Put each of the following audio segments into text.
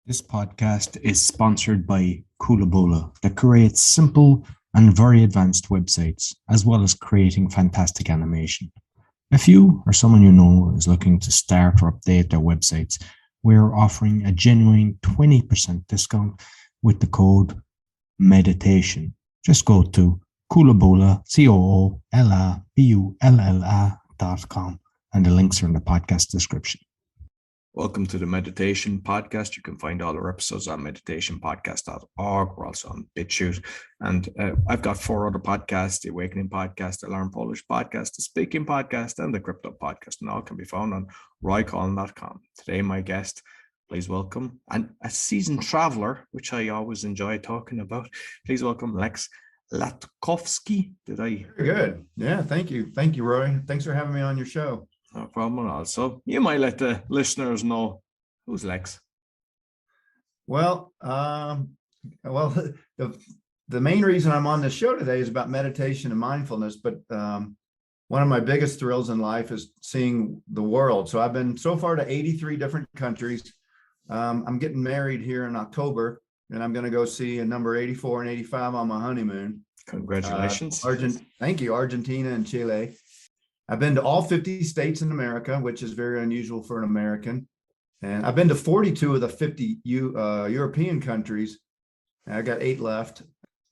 This podcast is sponsored by Kulabola that creates simple and very advanced websites, as well as creating fantastic animation. If you or someone you know is looking to start or update their websites, we're offering a genuine 20% discount with the code MEDITATION. Just go to Kulabola, COOLABULLA.com, and the links are in the podcast description. Welcome to the Meditation Podcast. You can find all our episodes on meditationpodcast.org. We're also on BitChute. And I've got 4 other podcasts: the Awakening Podcast, the Learn Polish Podcast, the Speaking Podcast, and the Crypto Podcast. And all can be found on roycollin.com. Today, my guest, please welcome, and a seasoned traveler, which I always enjoy talking about. Please welcome Lex Latkovski. Very good. Yeah, thank you. Thank you, Roy. Thanks for having me on your show. No problem at all. So you might let the listeners know who's Lex. Well, the main reason I'm on this show today is about meditation and mindfulness. But one of my biggest thrills in life is seeing the world. So I've been so far to 83 different countries. I'm getting married here in October, and I'm going to go see a number 84 and 85 on my honeymoon. Congratulations. Thank you, Argentina and Chile. I've been to all 50 states in America, which is very unusual for an American. And I've been to 42 of the 50 European countries. I got 8 left.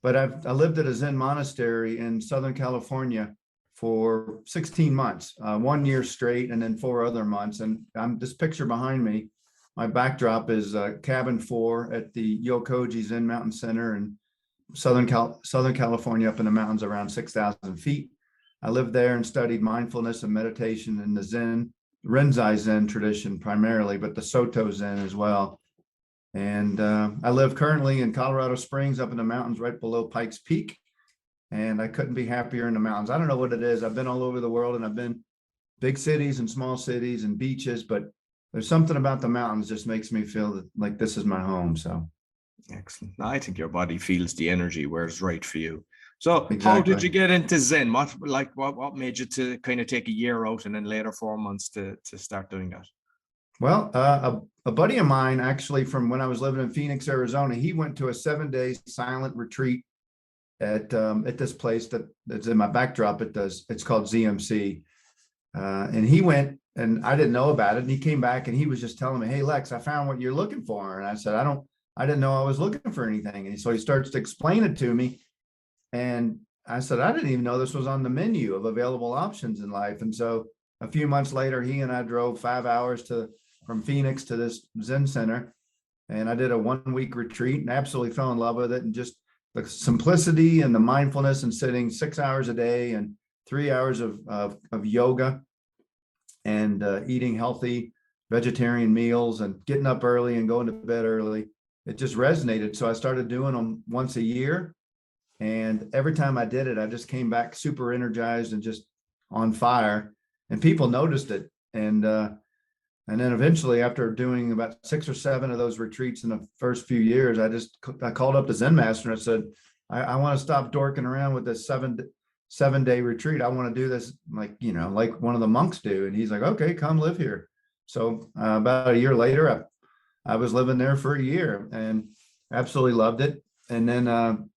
But I lived at a Zen Monastery in Southern California for 16 months, 1 year straight, and then 4 other months. And this picture behind me, my backdrop is cabin 4 at the Yokoji Zen Mountain Center in Southern California, up in the mountains around 6,000 feet. I lived there and studied mindfulness and meditation in the Rinzai Zen tradition primarily, but the Soto Zen as well. And I live currently in Colorado Springs, up in the mountains right below Pikes Peak. And I couldn't be happier in the mountains. I don't know what it is. I've been all over the world, and I've been big cities and small cities and beaches, but there's something about the mountains just makes me feel like this is my home. So excellent. I think your body feels the energy where it's right for you. So exactly. How did you get into Zen? What made you to kind of take a year out and then later 4 months to start doing that? Well, a buddy of mine, actually, from when I was living in Phoenix, Arizona, he went to a 7-day silent retreat at this place that's in my backdrop. It's called ZMC. And he went, and I didn't know about it. And he came back and he was just telling me, "Hey, Lex, I found what you're looking for." And I said, I didn't know I was looking for anything. And so he starts to explain it to me. And I said, I didn't even know this was on the menu of available options in life. And so a few months later, he and I drove 5 hours from Phoenix to this Zen center. And I did a 1-week retreat and absolutely fell in love with it. And just the simplicity and the mindfulness and sitting 6 hours a day and 3 hours of yoga and eating healthy vegetarian meals and getting up early and going to bed early. It just resonated. So I started doing them once a year. And every time I did it, I just came back super energized and just on fire. And people noticed it. And then eventually, after doing about 6 or 7 of those retreats in the first few years, I called up the Zen master and I said, I want to stop dorking around with this 7-day retreat. I want to do this like one of the monks do. And he's like, "Okay, come live here." So about a year later, I was living there for a year and absolutely loved it. And then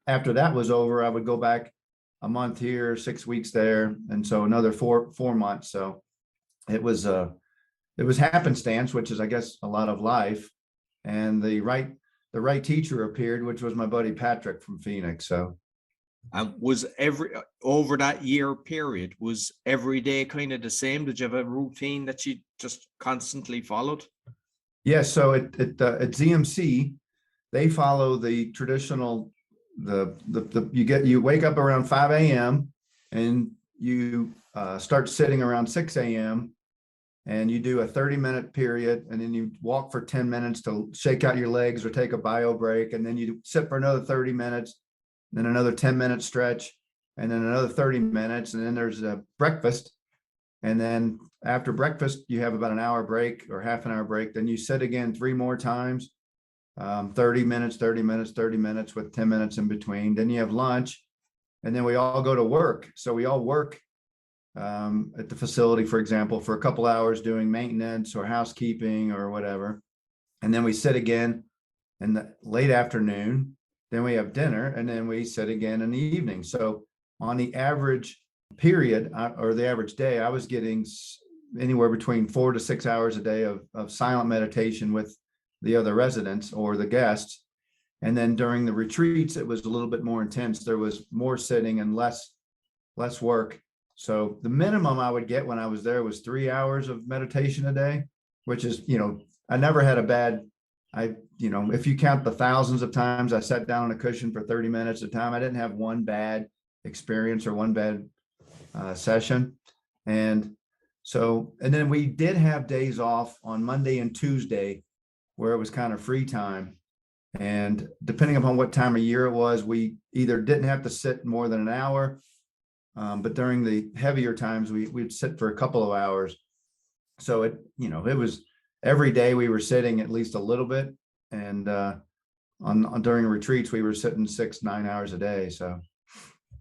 after that was over, I would go back a month here, 6 weeks there, and so another 4 months. So it was happenstance, which is, I guess, a lot of life, and the right teacher appeared, which was my buddy Patrick from Phoenix. So, was over that year period, was every day kind of the same? Did you have a routine that you just constantly followed? Yes. So at ZMC, they follow the traditional. You wake up around 5 a.m. and you start sitting around 6 a.m. and you do a 30-minute period, and then you walk for 10 minutes to shake out your legs or take a bio break, and then you sit for another 30 minutes, then another 10-minute stretch, and then another 30 minutes, and then there's a breakfast, and then after breakfast you have about an hour break or half an hour break, then you sit again 3 more times. 30 minutes, 30 minutes, 30 minutes with 10 minutes in between. Then you have lunch, and then we all go to work. So we all work at the facility, for example, for a couple hours doing maintenance or housekeeping or whatever. And then we sit again in the late afternoon. Then we have dinner, and then we sit again in the evening. So on the average period or the average day, I was getting anywhere between 4 to 6 hours a day of silent meditation with the other residents or the guests. And then during the retreats, it was a little bit more intense. There was more sitting and less work. So the minimum I would get when I was there was 3 hours of meditation a day, which is, I never had a bad, if you count the thousands of times I sat down on a cushion for 30 minutes at a time, I didn't have one bad experience or one bad session. And then we did have days off on Monday and Tuesday where it was kind of free time. And depending upon what time of year it was, we either didn't have to sit more than an hour, but during the heavier times, we'd sit for a couple of hours. So it was every day we were sitting at least a little bit. And during retreats, we were sitting 6-9 hours a day. So.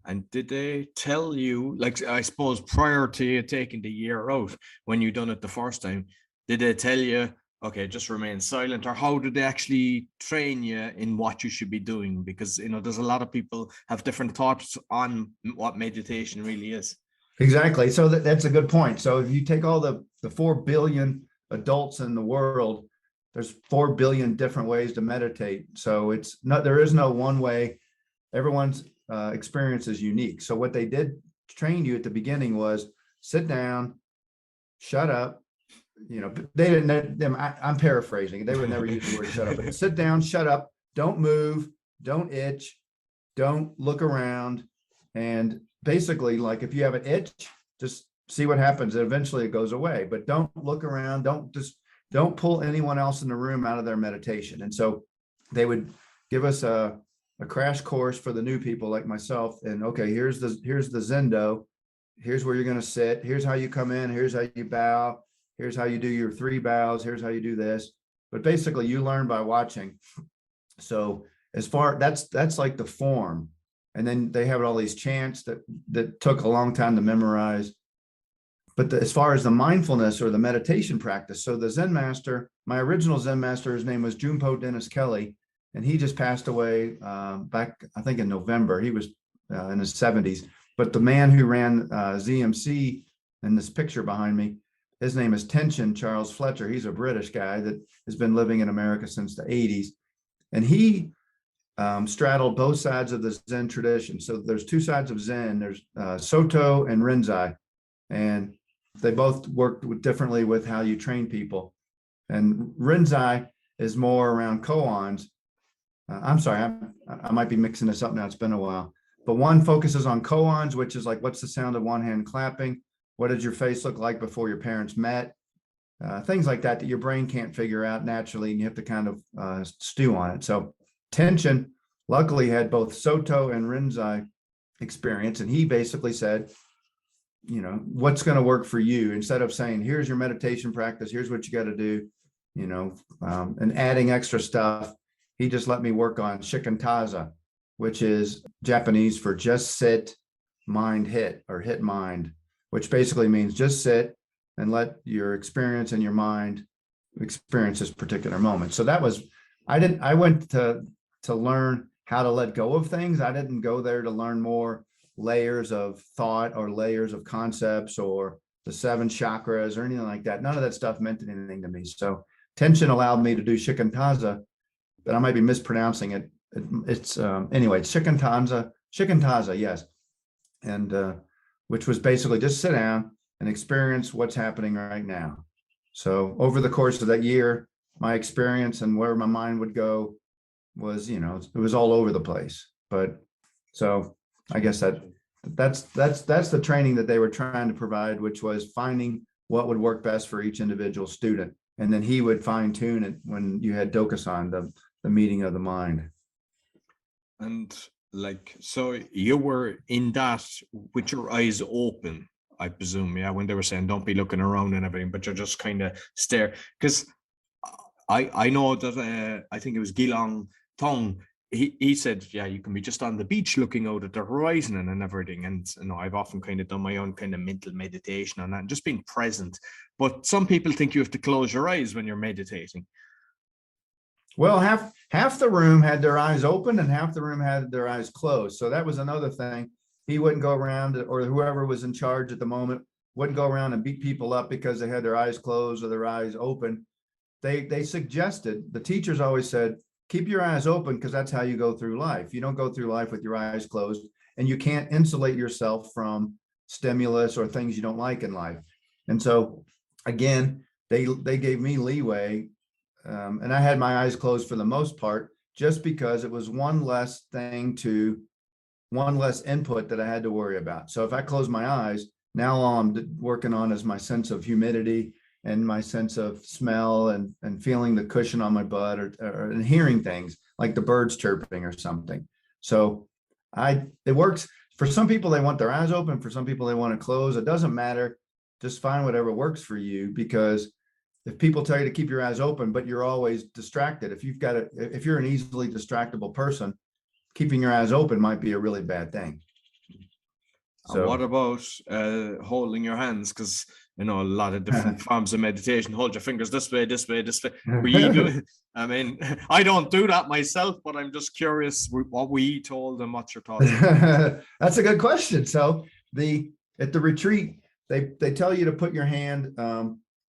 And did they tell you, like, I suppose prior to you taking the year out, when you done it the first time, did they tell you, okay, just remain silent, or how did they actually train you in what you should be doing? Because, there's a lot of people have different thoughts on what meditation really is. Exactly. So that's a good point. So if you take all the 4 billion adults in the world, there's 4 billion different ways to meditate. So there is no one way. Everyone's experience is unique. So what they did train you at the beginning was sit down, shut up. They didn't, I'm paraphrasing. They would never use the word shut up, but sit down, shut up, don't move, don't itch, don't look around. And basically, like if you have an itch, just see what happens. And eventually it goes away, but don't look around. Don't pull anyone else in the room out of their meditation. And so they would give us a crash course for the new people like myself. And okay, here's the Zendo. Here's where you're going to sit. Here's how you come in. Here's how you bow. Here's how you do your 3 bows. Here's how you do this. But basically you learn by watching. So that's like the form. And then they have all these chants that took a long time to memorize. But as far as the mindfulness or the meditation practice, so the Zen master, my original Zen master, his name was Junpo Dennis Kelly, and he just passed away back, I think, in November. He was in his 70s. But the man who ran ZMC in this picture behind me, his name is Tenshin Charles Fletcher. He's a British guy that has been living in America since the 80s. And he straddled both sides of the Zen tradition. So there's 2 sides of Zen. There's Soto and Rinzai. And they both work differently with how you train people. And Rinzai is more around koans. I'm sorry, I might be mixing this up now. It's been a while. But one focuses on koans, which is like, what's the sound of one hand clapping? What did your face look like before your parents met? Things like that your brain can't figure out naturally, and you have to kind of stew on it. So Tenshin luckily had both Soto and Rinzai experience, and he basically said, what's going to work for you, instead of saying, here's your meditation practice, here's what you got to do, and adding extra stuff. He just let me work on shikantaza, which is Japanese for just sit, mind hit, or hit mind, which basically means just sit and let your experience and your mind experience this particular moment. So I went to learn how to let go of things. I didn't go there to learn more layers of thought or layers of concepts or the 7 chakras or anything like that. None of that stuff meant anything to me. So Tenshin allowed me to do shikantaza, but I might be mispronouncing it. It's anyway, it's shikantaza, yes. And which was basically just sit down and experience what's happening right now. So over the course of that year, my experience and where my mind would go was, it was all over the place. But so I guess that's the training that they were trying to provide, which was finding what would work best for each individual student. And then he would fine tune it when you had Dokusan, the meeting of the mind. And so you were in that with your eyes open, I presume, yeah, when they were saying don't be looking around and everything, but you're just kind of stare. Because I know that I think it was Gilong Tong. He said, yeah, you can be just on the beach looking out at the horizon and everything. And I've often kind of done my own kind of mental meditation on that and just being present. But some people think you have to close your eyes when you're meditating. Well, half the room had their eyes open and half the room had their eyes closed. So that was another thing. He wouldn't go around, or whoever was in charge at the moment wouldn't go around and beat people up because they had their eyes closed or their eyes open. They suggested, the teachers always said, keep your eyes open because that's how you go through life. You don't go through life with your eyes closed, and you can't insulate yourself from stimulus or things you don't like in life. And so again, they gave me leeway, and I had my eyes closed for the most part, just because it was one less input that I had to worry about. So if I close my eyes, now all I'm working on is my sense of humidity and my sense of smell and feeling the cushion on my butt, or and hearing things like the birds chirping or something. So it works. For some people, they want their eyes open. For some people, they want to close. It doesn't matter. Just find whatever works for you, because if people tell you to keep your eyes open, but you're always distracted, if you're an easily distractible person, keeping your eyes open might be a really bad thing. So what about holding your hands? Because a lot of different forms of meditation. Hold your fingers this way, this way, this way. We do. I mean, I don't do that myself, but I'm just curious what we told and what your thoughts are. That's a good question. So at the retreat, they tell you to put your hand.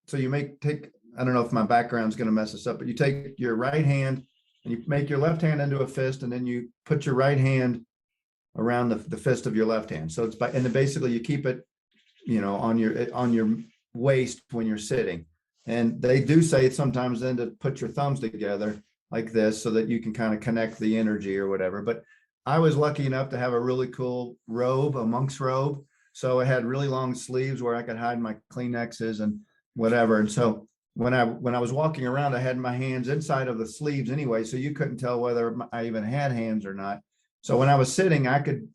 So you take. I don't know if my background's going to mess this up, but you take your right hand and you make your left hand into a fist, and then you put your right hand around the fist of your left hand. So and then basically you keep it, on your waist when you're sitting. And they do say sometimes then to put your thumbs together like this so that you can kind of connect the energy or whatever. But I was lucky enough to have a really cool robe, a monk's robe. So it had really long sleeves where I could hide my Kleenexes and whatever. And so when I was walking around, I had my hands inside of the sleeves anyway, so you couldn't tell whether I even had hands or not. So when I was sitting, I could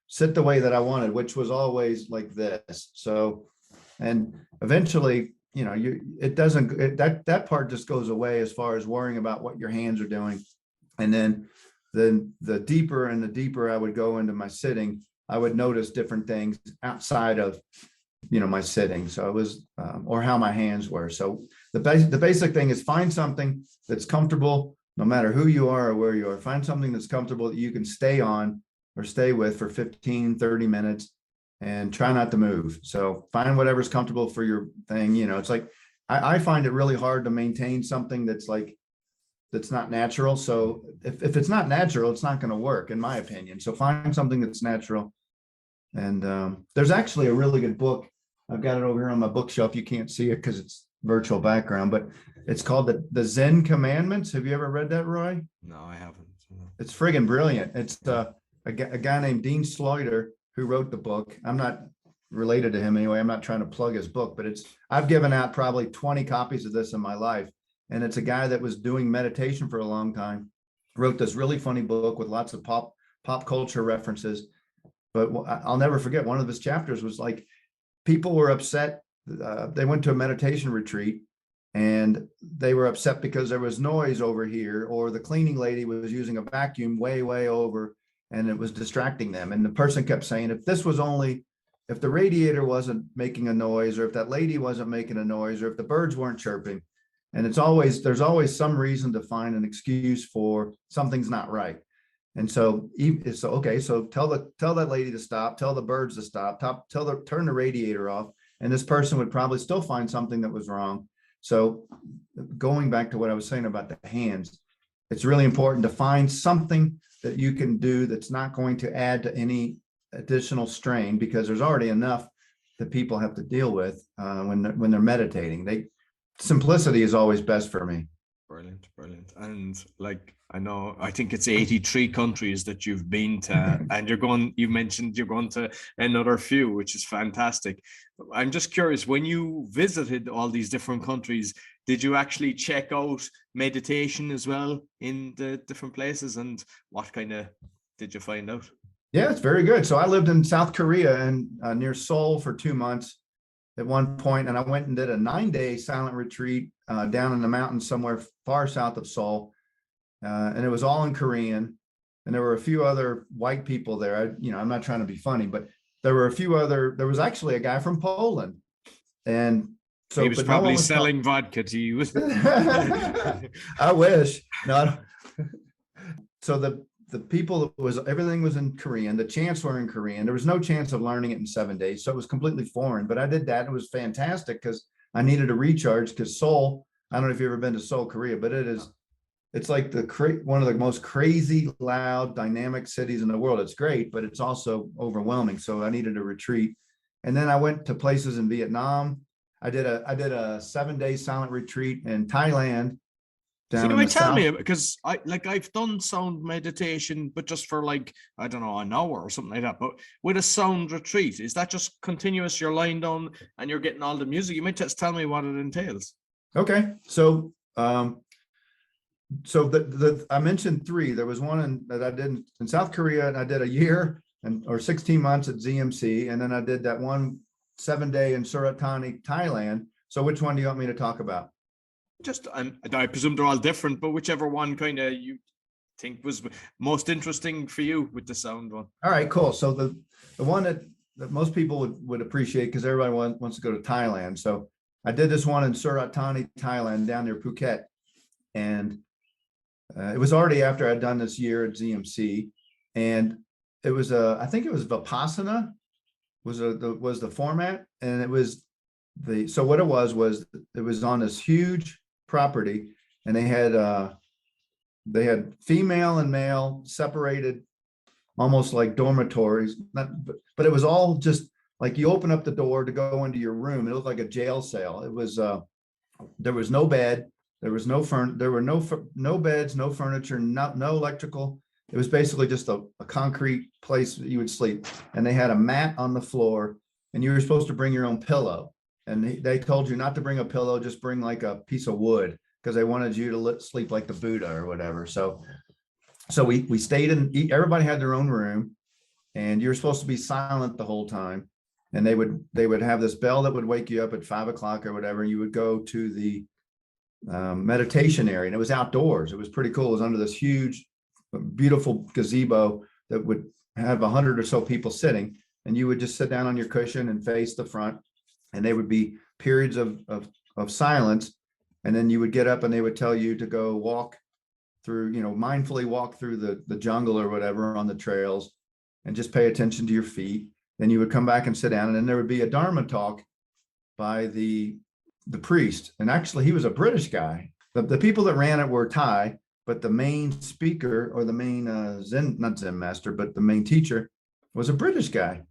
sit the way that I wanted, which was always like this. So, and eventually, that part just goes away as far as worrying about what your hands are doing. And then the deeper and the deeper I would go into my sitting, I would notice different things outside of, my sitting. So it was, or how my hands were. So the basic thing is find something that's comfortable, no matter who you are or where you are. Find something that's comfortable that you can stay on or stay with for 15, 30 minutes, and try not to move. So find whatever's comfortable for your thing. It's like, I find it really hard to maintain something that's not natural. So if it's not natural, it's not going to work, in my opinion. So find something that's natural. And there's actually a really good book. I've got it over here on my bookshelf. You can't see it because it's virtual background, but it's called the Zen Commandments. Have you ever read that, Roy? No, I haven't. It's friggin' brilliant. It's a guy named Dean Sluyter who wrote the book. I'm not related to him anyway. I'm not trying to plug his book, but I've given out probably 20 copies of this in my life. And it's a guy that was doing meditation for a long time, wrote this really funny book with lots of pop culture references. But I'll never forget, one of his chapters was like, people were upset. They went to a meditation retreat and they were upset because there was noise over here, or the cleaning lady was using a vacuum way, way over, and it was distracting them. And the person kept saying, if the radiator wasn't making a noise, or if that lady wasn't making a noise, or if the birds weren't chirping. And there's always some reason to find an excuse for something's not right. And so okay, so tell that lady to stop, tell the birds to stop, turn the radiator off, and this person would probably still find something that was wrong. So going back to what I was saying about the hands, it's really important to find something that you can do that's not going to add to any additional strain, because there's already enough that people have to deal with when they're meditating. Simplicity is always best for me. Brilliant. And I think it's 83 countries that you've been to, and you mentioned you're going to another few, which is fantastic. I'm just curious, when you visited all these different countries, did you actually check out meditation as well in the different places, and what kind of did you find out? Yeah, it's very good. So I lived in South Korea and near Seoul for 2 months at one point, and I went and did a 9-day silent retreat down in the mountains somewhere far south of Seoul, and it was all in Korean. And there were a few other white people there. I'm not trying to be funny, but there was actually a guy from Poland, and So, He was but no one probably was selling vodka to you. I wish. No. So the people everything was in Korean. The chants were in Korean. There was no chance of learning it in 7 days. So it was completely foreign. But I did that. It was fantastic because I needed a recharge because Seoul, I don't know if you've ever been to Seoul, Korea, but it's like one of the most crazy, loud, dynamic cities in the world. It's great, but it's also overwhelming. So I needed a retreat. And then I went to places in Vietnam. I did a 7 day silent retreat in Thailand, So down you in the might tell south. me, because I've done sound meditation, but just for like, I don't know, an hour or something like that. But with a sound retreat, is that just continuous? You're lying down and you're getting all the music. You might just tell me what it entails. Okay. So I mentioned three. There was one that I did in South Korea, and I did a year or 16 months at ZMC, and then I did that 7 day in Surat Thani, Thailand. So which one do you want me to talk about? Just, I presume they're all different, but whichever one kind of you think was most interesting for you with the sound one. All right, cool. So the one that most people would appreciate, because everybody wants to go to Thailand. So I did this one in Surat Thani, Thailand, down near Phuket, and it was already after I'd done this year at ZMC, and it was I think it was Vipassana was the format, and it was so what it was it was on this huge property, and they had female and male separated, almost like dormitories, but it was all just like you open up the door to go into your room. It looked like a jail cell. It was there was no bed, there was there were no beds, no furniture, no electrical. It was basically just a concrete place that you would sleep, and they had a mat on the floor, and you were supposed to bring your own pillow. And they told you not to bring a pillow, just bring like a piece of wood, because they wanted you to sleep like the Buddha or whatever. So we stayed everybody had their own room, and you're supposed to be silent the whole time. And they would have this bell that would wake you up at 5 o'clock or whatever. You would go to the meditation area, and it was outdoors. It was pretty cool. It was under this huge, beautiful gazebo that would have 100 or so people sitting, and you would just sit down on your cushion and face the front. And they would be periods of silence, and then you would get up and they would tell you to go walk through, mindfully walk through the jungle or whatever on the trails, and just pay attention to your feet. Then you would come back and sit down, and then there would be a Dharma talk by the priest. And actually, he was a British guy. The people that ran it were Thai, but the main speaker, or the main not Zen master, but the main teacher was a British guy.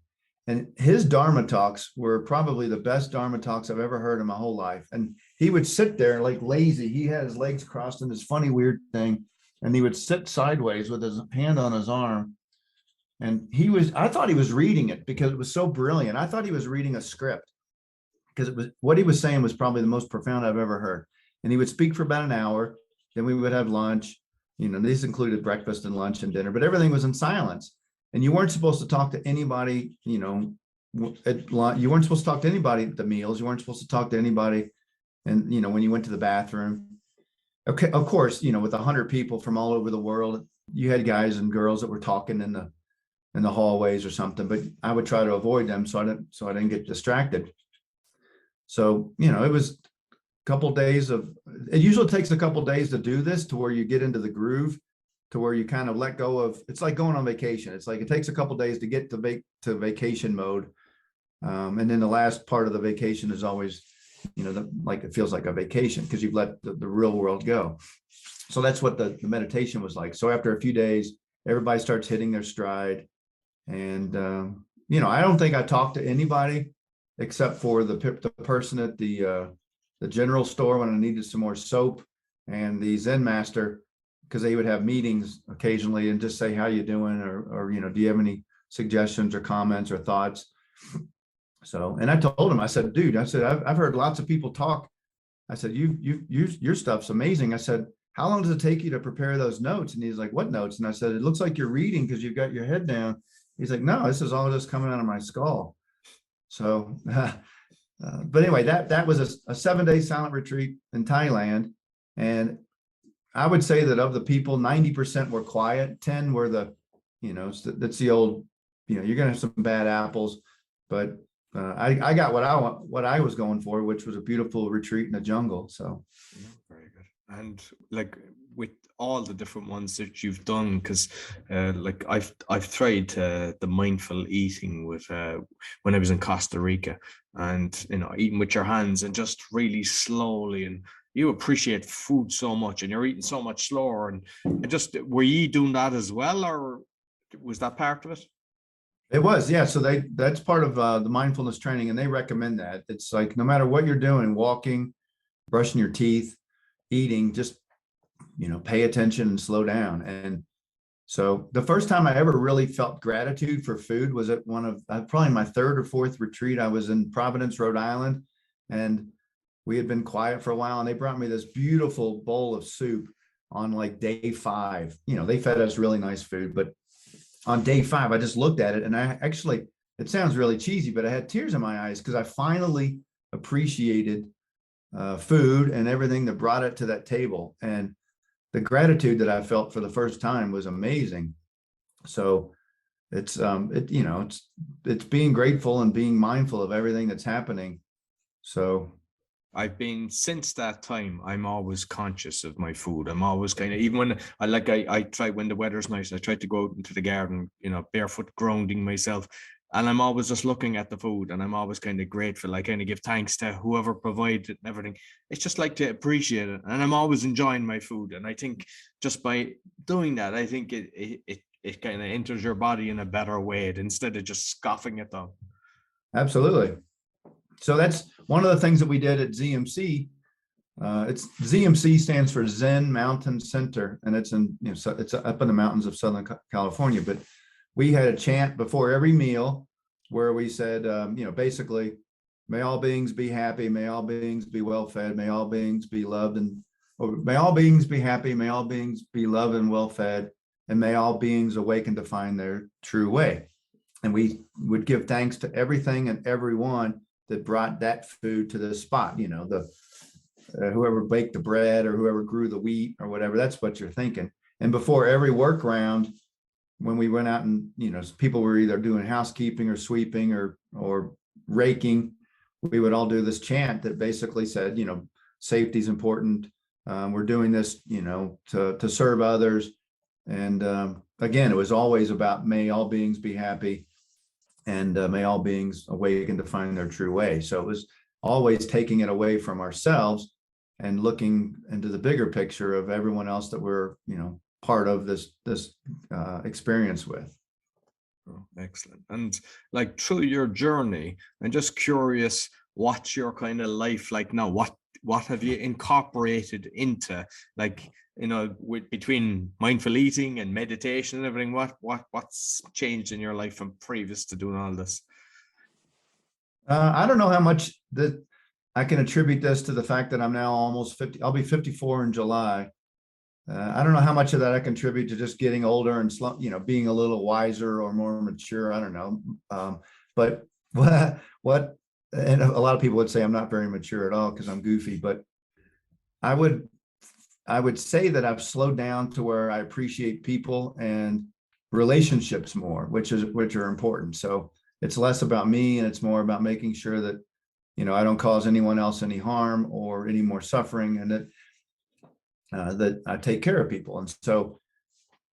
And his Dharma talks were probably the best Dharma talks I've ever heard in my whole life. And he would sit there like lazy. He had his legs crossed in this funny, weird thing. And he would sit sideways with his hand on his arm. And I thought he was reading it because it was so brilliant. I thought he was reading a script, because what he was saying was probably the most profound I've ever heard. And he would speak for about an hour. Then we would have lunch. These included breakfast and lunch and dinner, but everything was in silence. And you weren't supposed to talk to anybody, you weren't supposed to talk to anybody at the meals. You weren't supposed to talk to anybody. And, when you went to the bathroom, okay, of course, with 100 people from all over the world, you had guys and girls that were talking in the hallways or something, but I would try to avoid them. So I didn't get distracted. So, it was a couple of days it usually takes a couple of days to do this, to where you get into the groove, to where you kind of let go of. It's like going on vacation. It's like it takes a couple of days to get to vacation mode, and then the last part of the vacation is always, like it feels like a vacation because you've let the real world go. So that's what the meditation was like. So after a few days, everybody starts hitting their stride, and I don't think I talked to anybody except for the person at the general store when I needed some more soap, and the Zen master, because they would have meetings occasionally and just say, how you doing? Or, do you have any suggestions or comments or thoughts? So, and I told him, I said, dude, I've heard lots of people talk. I said, your stuff's amazing. I said, how long does it take you to prepare those notes? And he's like, what notes? And I said, it looks like you're reading because you've got your head down. He's like, no, this is all just coming out of my skull. So, but anyway, that was a 7-day silent retreat in Thailand. And I would say that of the people, 90% were quiet. 10 were that's the old, you're going to have some bad apples, but I got what I was going for, which was a beautiful retreat in the jungle. So very good. And like with all the different ones that you've done, because like I've tried the mindful eating with when I was in Costa Rica, and eating with your hands and just really slowly, and you appreciate food so much and you're eating so much slower, and just were you doing that as well, or was that part of it? it was, yeah. So that's part of the mindfulness training, and they recommend that. It's like no matter what you're doing, walking, brushing your teeth, eating, just pay attention and slow down. And so the first time I ever really felt gratitude for food was at one of probably my third or fourth retreat. I was in Providence, Rhode Island, and we had been quiet for a while, and they brought me this beautiful bowl of soup on like day 5. They fed us really nice food, but on day 5, I just looked at it, and it sounds really cheesy, but I had tears in my eyes because I finally appreciated food and everything that brought it to that table. And the gratitude that I felt for the first time was amazing. So it's it's being grateful and being mindful of everything that's happening. So I've been, since that time, I'm always conscious of my food. I'm always kind of, even when I try, when the weather's nice, I try to go out into the garden, barefoot, grounding myself. And I'm always just looking at the food, and I'm always kind of grateful. I kind of give thanks to whoever provided it and everything. It's just like to appreciate it. And I'm always enjoying my food. And I think just by doing that, I think it kind of enters your body in a better way instead of just scoffing at them. Absolutely. So that's one of the things that we did at ZMC. It's ZMC stands for Zen Mountain Center, and it's it's up in the mountains of Southern California. But we had a chant before every meal where we said, basically, may all beings be happy, may all beings be well fed, may all beings be loved, may all beings be happy, may all beings be loved and well fed, and may all beings awaken to find their true way. And we would give thanks to everything and everyone that brought that food to the spot. Whoever baked the bread or whoever grew the wheat or whatever, that's what you're thinking. And before every work round, when we went out and, people were either doing housekeeping or sweeping or raking, we would all do this chant that basically said, safety is important. We're doing this, to serve others. And again, it was always about may all beings be happy, and may all beings awaken to find their true way. So it was always taking it away from ourselves and looking into the bigger picture of everyone else that we're, part of this experience with. Oh, excellent. And like through your journey, I'm just curious, what's your kind of life like now? What have you incorporated into, like, between mindful eating and meditation and everything? What's changed in your life from previous to doing all this? I don't know how much that I can attribute this to the fact that I'm now almost 50. I'll be 54 in July. I don't know how much of that I contribute to just getting older and being a little wiser or more mature. I don't know. But and a lot of people would say I'm not very mature at all because I'm goofy, but I would say that I've slowed down to where I appreciate people and relationships more, which are important. So it's less about me and it's more about making sure that, I don't cause anyone else any harm or any more suffering, and that I take care of people. And so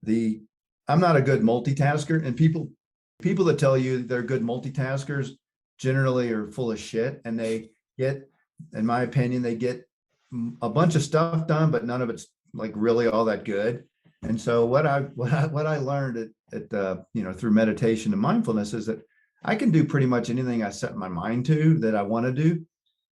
I'm not a good multitasker, and people that tell you they're good multitaskers generally are full of shit, and they get, in my opinion, they get a bunch of stuff done, but none of it's like really all that good. And so what I learned at through meditation and mindfulness is that I can do pretty much anything I set my mind to that I want to do,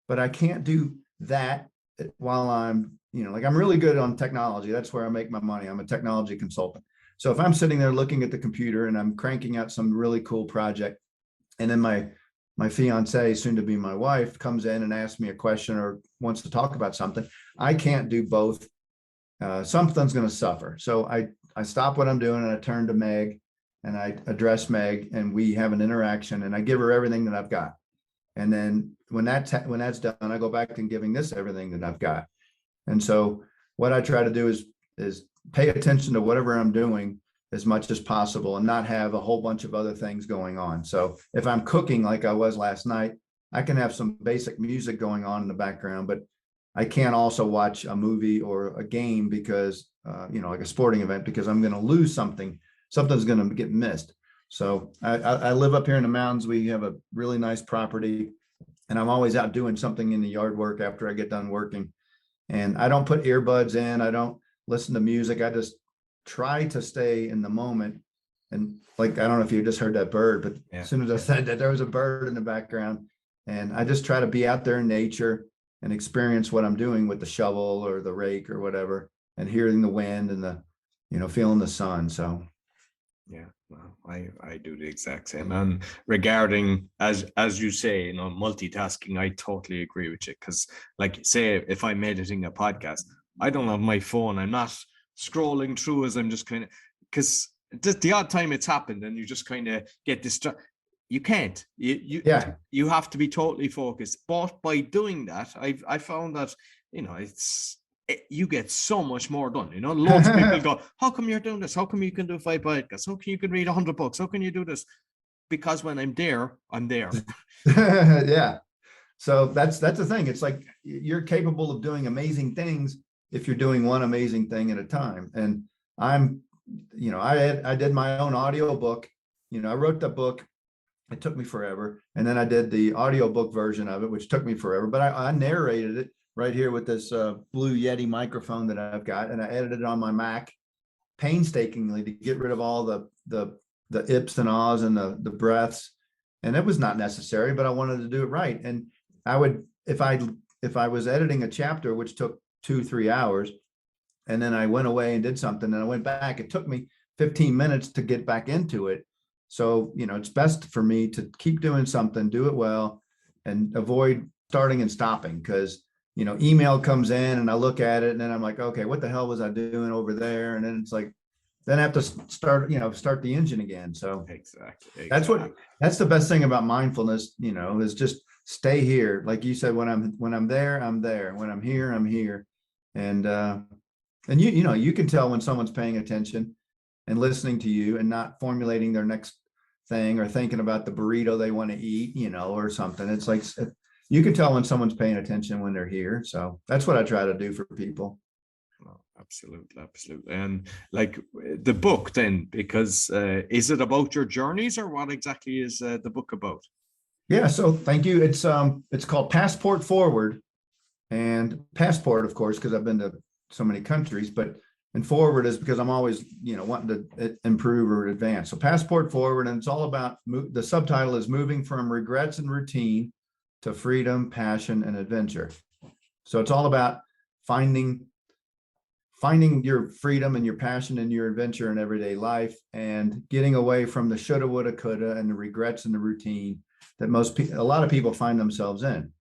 but I can't do that while I'm, like I'm really good on technology. That's where I make my money. I'm a technology consultant. So if I'm sitting there looking at the computer and I'm cranking out some really cool project, and then my fiance, soon to be my wife, comes in and asks me a question or wants to talk about something, I can't do both. Something's going to suffer. So I stop what I'm doing and I turn to Meg and I address Meg, and we have an interaction, and I give her everything that I've got. And then when that's done, I go back and giving this everything that I've got. And so what I try to do is pay attention to whatever I'm doing as much as possible and not have a whole bunch of other things going on. So if I'm cooking like I was last night, I can have some basic music going on in the background, but I can't also watch a movie or a game because, like a sporting event, because I'm going to lose something. Something's going to get missed. So I live up here in the mountains. We have a really nice property, and I'm always out doing something in the yard work after I get done working. And I don't put earbuds in. I don't listen to music. I just try to stay in the moment. And like, I don't know if you just heard that bird, but as soon as I said that, there was a bird in the background. And I just try to be out there in nature and experience what I'm doing with the shovel or the rake or whatever, and hearing the wind and the, feeling the sun. So. Yeah, well, I do the exact same. And regarding, as you say, multitasking, I totally agree with you. Because, like, say, if I'm editing a podcast, I don't have my phone. I'm not scrolling through as I'm just kind of, because the odd time it's happened and you just kind of get distracted. You can't. You have to be totally focused. But by doing that, I found that you get so much more done. Loads of people go, "How come you're doing this? How come you can do 5 podcasts? How come you can read 100 books? How can you do this?" Because when I'm there, I'm there. Yeah. So that's the thing. It's like you're capable of doing amazing things if you're doing one amazing thing at a time. And I did my own audio book. I wrote the book. It took me forever. And then I did the audiobook version of it, which took me forever, but I narrated it right here with this Blue Yeti microphone that I've got. And I edited it on my Mac painstakingly to get rid of all the ips and ahs and the breaths. And it was not necessary, but I wanted to do it right. And I would, if I was editing a chapter, which took 2-3 hours, and then I went away and did something and I went back, it took me 15 minutes to get back into it. So, it's best for me to keep doing something, do it well, and avoid starting and stopping, because, email comes in and I look at it and then I'm like, okay, what the hell was I doing over there? And then it's like, then I have to start the engine again. So exactly. That's the best thing about mindfulness, is just stay here. Like you said, when I'm there, I'm there. When I'm here, I'm here. And you can tell when someone's paying attention and listening to you and not formulating their next thing or thinking about the burrito they want to eat, or something. It's like, you can tell when someone's paying attention when they're here. So that's what I try to do for people. Oh, absolutely. And like the book then, because is it about your journeys, or what exactly is the book about? Yeah. So thank you. It's called Passport Forward, and passport, of course, because I've been to so many countries, and forward is because I'm always, wanting to improve or advance. So Passport Forward, and it's all about, the subtitle is Moving from Regrets and Routine to Freedom, Passion, and Adventure. So it's all about finding your freedom and your passion and your adventure in everyday life, and getting away from the shoulda, woulda, coulda, and the regrets and the routine that a lot of people find themselves in.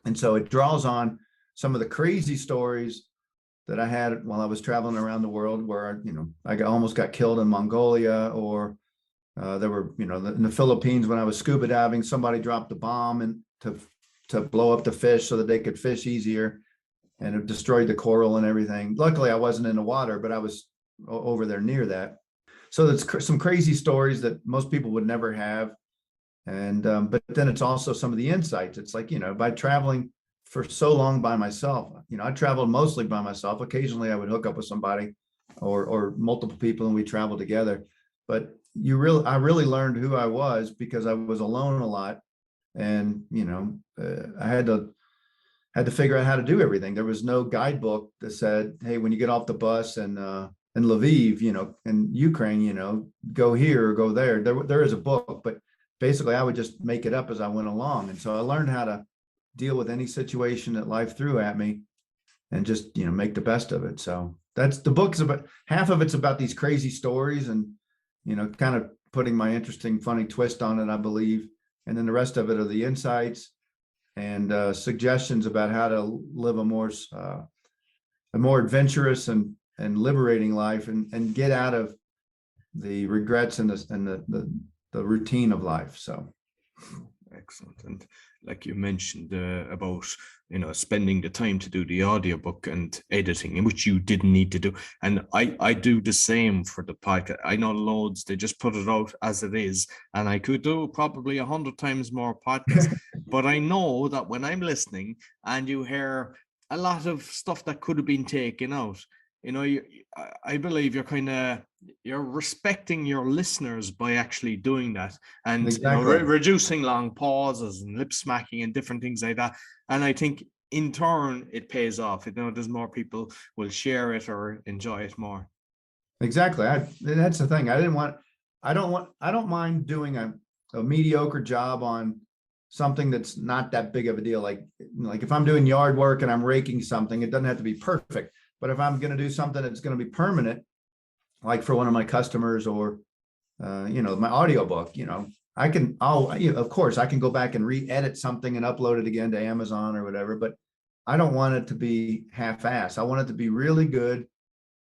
And so it draws on some of the crazy stories that I had while I was traveling around the world, where, I almost got killed in Mongolia, or there were, in the Philippines when I was scuba diving, somebody dropped a bomb and to blow up the fish so that they could fish easier, and it destroyed the coral and everything. Luckily, I wasn't in the water, but I was over there near that. So it's some crazy stories that most people would never have. And but then it's also some of the insights. It's like, by traveling for so long by myself, I traveled mostly by myself. Occasionally I would hook up with somebody or multiple people and we travel together. But I really learned who I was because I was alone a lot. And, I had to figure out how to do everything. There was no guidebook that said, hey, when you get off the bus in Lviv, in Ukraine, go here or go there. There is a book, but basically I would just make it up as I went along. And so I learned how to deal with any situation that life threw at me and just, make the best of it. So that's the book's about. Half of it's about these crazy stories and, kind of putting my interesting, funny twist on it, I believe. And then the rest of it are the insights and suggestions about how to live a more adventurous and liberating life and get out of the regrets and the routine of life. So Excellent. And like you mentioned about, spending the time to do the audiobook and editing, in which you didn't need to do. And I do the same for the podcast. I know loads, they just put it out as it is. And I could do probably 100 times more podcasts. But I know that when I'm listening and you hear a lot of stuff that could have been taken out, I believe you're respecting your listeners by actually doing that, and Exactly. reducing long pauses and lip smacking and different things like that. And I think in turn it pays off. There's more people will share it or enjoy it more. Exactly. That's the thing. I don't mind doing a mediocre job on something that's not that big of a deal. Like if I'm doing yard work and I'm raking something, it doesn't have to be perfect. But if I'm going to do something that's going to be permanent, like for one of my customers or, my audiobook, of course I can go back and re-edit something and upload it again to Amazon or whatever, but I don't want it to be half-assed. I want it to be really good,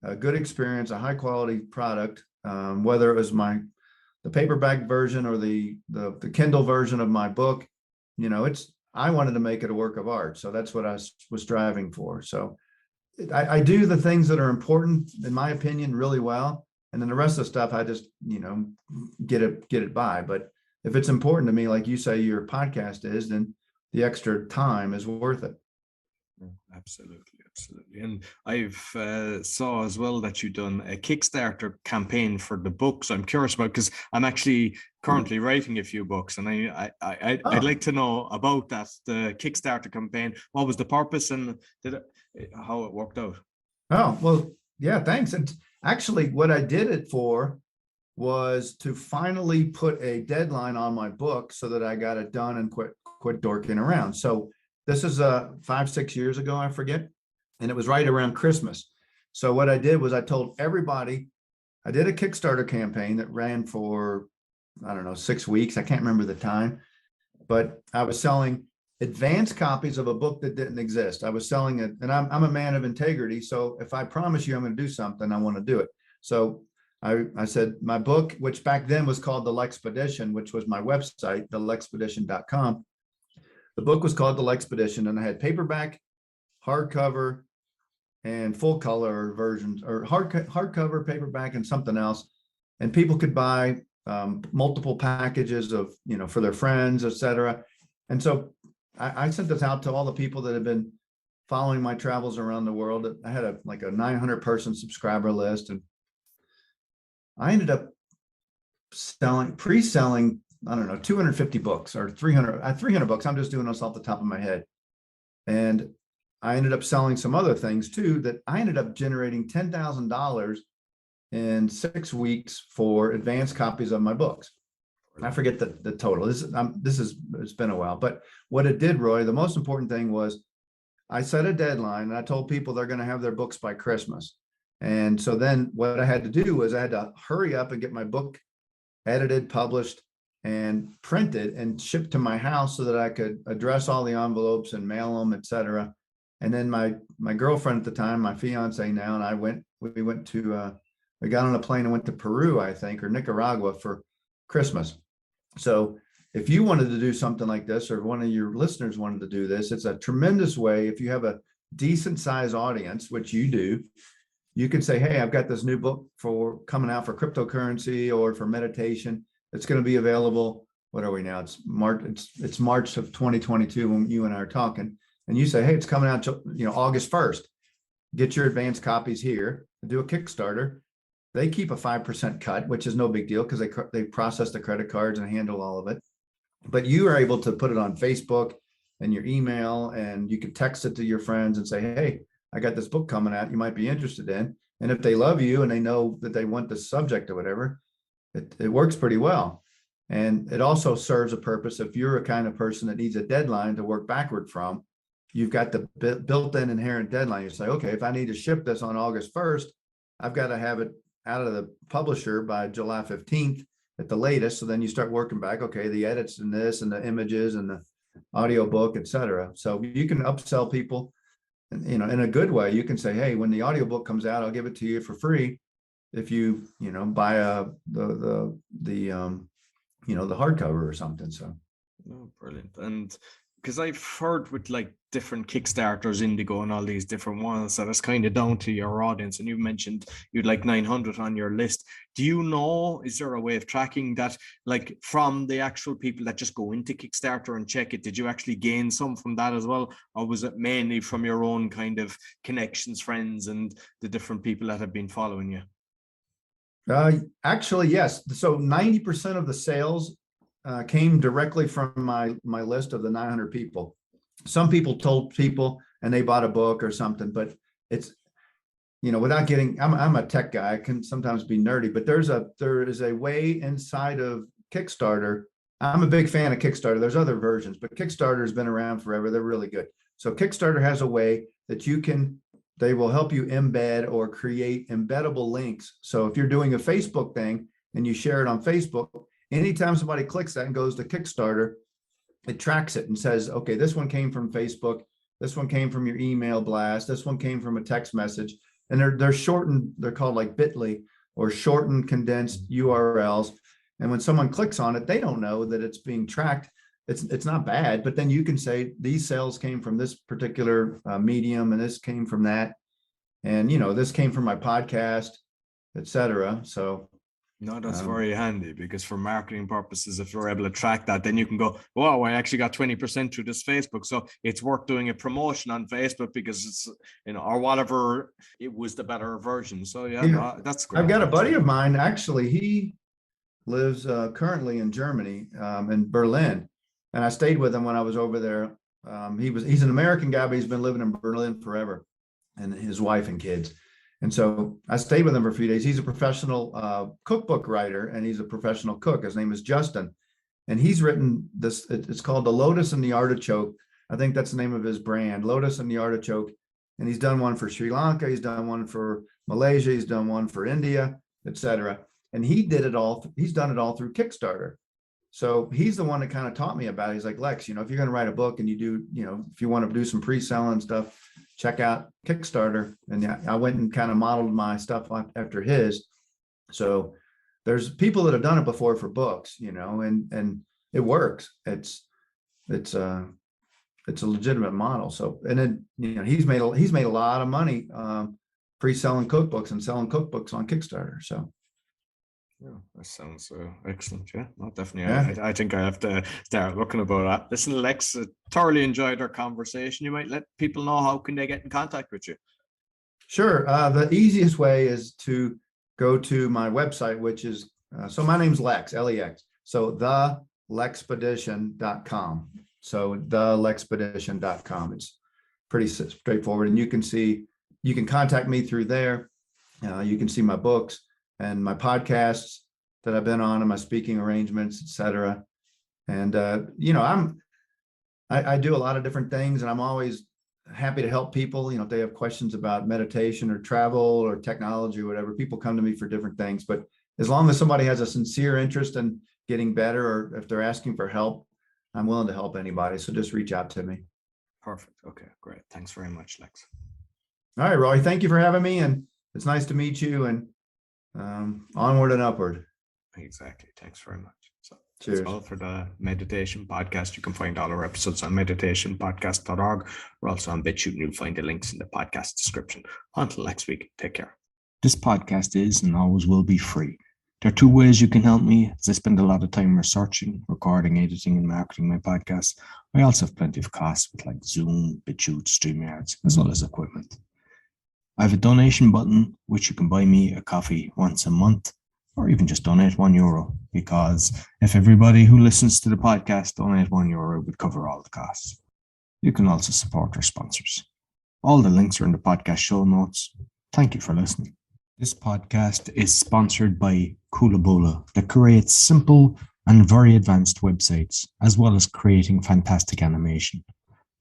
a good experience, a high quality product, whether it was the paperback version or the Kindle version of my book. I wanted to make it a work of art. So that's what I was striving for. So I do the things that are important, in my opinion, really well. And then the rest of the stuff, I just, get it by. But if it's important to me, like you say, your podcast is, then the extra time is worth it. Absolutely. And I've saw as well that you've done a Kickstarter campaign for the books. I'm curious about, because I'm actually currently writing a few books, and I'd like to know about that, the Kickstarter campaign. What was the purpose, and how it worked out? Oh, well, yeah, thanks. And actually what I did it for was to finally put a deadline on my book so that I got it done and quit dorking around. So this is 5-6 years ago, I forget. And it was right around Christmas. So what I did was I told everybody, I did a Kickstarter campaign that ran for, I don't know, 6 weeks. I can't remember the time, but I was selling advanced copies of a book that didn't exist. I was selling it, and I'm a man of integrity. So if I promise you I'm going to do something, I want to do it. So I said my book, which back then was called The Lexpedition, which was my website, thelexpedition.com. The book was called The Lexpedition, and I had paperback, hardcover, and full color versions, or hardcover, paperback, and something else. And people could buy multiple packages of, for their friends, etc. And so I sent this out to all the people that have been following my travels around the world. I had a 900 person subscriber list, and I ended up pre-selling, I don't know, 250 books or 300 books. I'm just doing this off the top of my head. And I ended up selling some other things too, that I ended up generating $10,000 in 6 weeks for advanced copies of my books. I forget the total. It's been a while, but what it did, Roy, the most important thing was I set a deadline, and I told people they're going to have their books by Christmas. And so then what I had to do was I had to hurry up and get my book edited, published, and printed and shipped to my house so that I could address all the envelopes and mail them, etc. And then my girlfriend at the time, my fiance now, and we got on a plane and went to Peru, I think, or Nicaragua for Christmas. So if you wanted to do something like this, or one of your listeners wanted to do this, it's a tremendous way. If you have a decent size audience, which you do, you can say, hey, I've got this new book coming out for cryptocurrency or for meditation. It's going to be available. What are we now? It's March. It's March of 2022 when you and I are talking. And you say, hey, it's coming out, August 1st. Get your advanced copies here. Do a Kickstarter. They keep a 5% cut, which is no big deal because they process the credit cards and handle all of it. But you are able to put it on Facebook and your email, and you can text it to your friends and say, hey, I got this book coming out you might be interested in. And if they love you and they know that they want the subject or whatever, it works pretty well. And it also serves a purpose. If you're a kind of person that needs a deadline to work backward from, you've got the built-in inherent deadline. You say, okay, if I need to ship this on August 1st, I've got to have it out of the publisher by July 15th at the latest. So then you start working back, okay, the edits and this and the images and the audiobook, etc. So you can upsell people, in a good way. You can say, hey, when the audiobook comes out, I'll give it to you for free if you buy the hardcover or something. So Oh, brilliant. And because I've heard with like different Kickstarters, Indigo, and all these different ones that it's kind of down to your audience. And you mentioned you'd like 900 on your list. Do you know, is there a way of tracking that, like from the actual people that just go into Kickstarter and check it? Did you actually gain some from that as well? Or was it mainly from your own kind of connections, friends, and the different people that have been following you? Actually, yes. So 90% of the sales came directly from my list of the 900 people. Some people told people and they bought a book or something, but it's, without getting, I'm a tech guy. I can sometimes be nerdy, but there is a way inside of Kickstarter. I'm a big fan of Kickstarter. There's other versions, but Kickstarter has been around forever. They're really good. So Kickstarter has a way that they will help you embed or create embeddable links. So if you're doing a Facebook thing and you share it on Facebook, anytime somebody clicks that and goes to Kickstarter, it tracks it and says, okay, this one came from Facebook, this one came from your email blast, this one came from a text message. And they're shortened, they're called like bit.ly or shortened condensed URLs. And when someone clicks on it, they don't know that it's being tracked. It's not bad, but then you can say these sales came from this particular medium, and this came from that, and this came from my podcast, etc. So no, that's very handy, because for marketing purposes, if you're able to track that, then you can go, wow, I actually got 20% through this Facebook. So it's worth doing a promotion on Facebook because it's, or whatever, it was the better version. So yeah, no, that's great. I've got a buddy of mine, actually, he lives currently in Germany, in Berlin. And I stayed with him when I was over there. He's an American guy, but he's been living in Berlin forever, and his wife and kids. And so I stayed with him for a few days. He's a professional cookbook writer, and he's a professional cook. His name is Justin. And he's written this, it's called The Lotus and the Artichoke. I think that's the name of his brand, Lotus and the Artichoke. And he's done one for Sri Lanka. He's done one for Malaysia. He's done one for India, etc. And he's done it all through Kickstarter. So he's the one that kind of taught me about it. He's like, Lex, if you're going to write a book and you do, if you want to do some pre-selling stuff, check out Kickstarter. And yeah, I went and kind of modeled my stuff after his. So there's people that have done it before for books, and it works. It's a legitimate model. So, and then, he's made a lot of money pre-selling cookbooks and selling cookbooks on Kickstarter. So. Yeah, that sounds excellent. Yeah, no, definitely. Yeah. I think I have to start looking about that. Listen, Lex, thoroughly enjoyed our conversation. You might let people know how can they get in contact with you. Sure. The easiest way is to go to my website, which is, so my name's Lex, Lex. So thelexpedition.com. So thelexpedition.com. It's pretty straightforward. And you can contact me through there. You can see my books and my podcasts that I've been on, and my speaking arrangements, etc. And I do a lot of different things, and I'm always happy to help people. If they have questions about meditation or travel or technology or whatever, people come to me for different things. But as long as somebody has a sincere interest in getting better, or if they're asking for help, I'm willing to help anybody. So just reach out to me. Perfect. Okay, great. Thanks very much, Lex. All right, Roy, thank you for having me, and it's nice to meet you, and onward and upward. Exactly. Thanks very much. So cheers. That's all for the meditation podcast. You can find all our episodes on meditationpodcast.org. We're also on BitChute, and you'll find the links in the podcast description. Until next week, take care. This podcast is and always will be free. There are two ways you can help me, as I spend a lot of time researching, recording, editing, and marketing my podcast. I also have plenty of costs with like Zoom, BitChute, StreamYards, as well as equipment. I have a donation button, which you can buy me a coffee once a month, or even just donate €1, because if everybody who listens to the podcast donate €1, it would cover all the costs. You can also support our sponsors. All the links are in the podcast show notes. Thank you for listening. This podcast is sponsored by Kulabola, that creates simple and very advanced websites, as well as creating fantastic animation.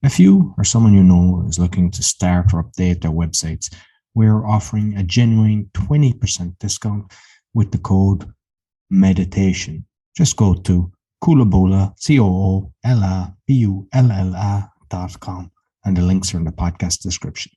If you or someone you know is looking to start or update their websites, we're offering a genuine 20% discount with the code MEDITATION. Just go to Kulabola, COOLABULLA.com, and the links are in the podcast description.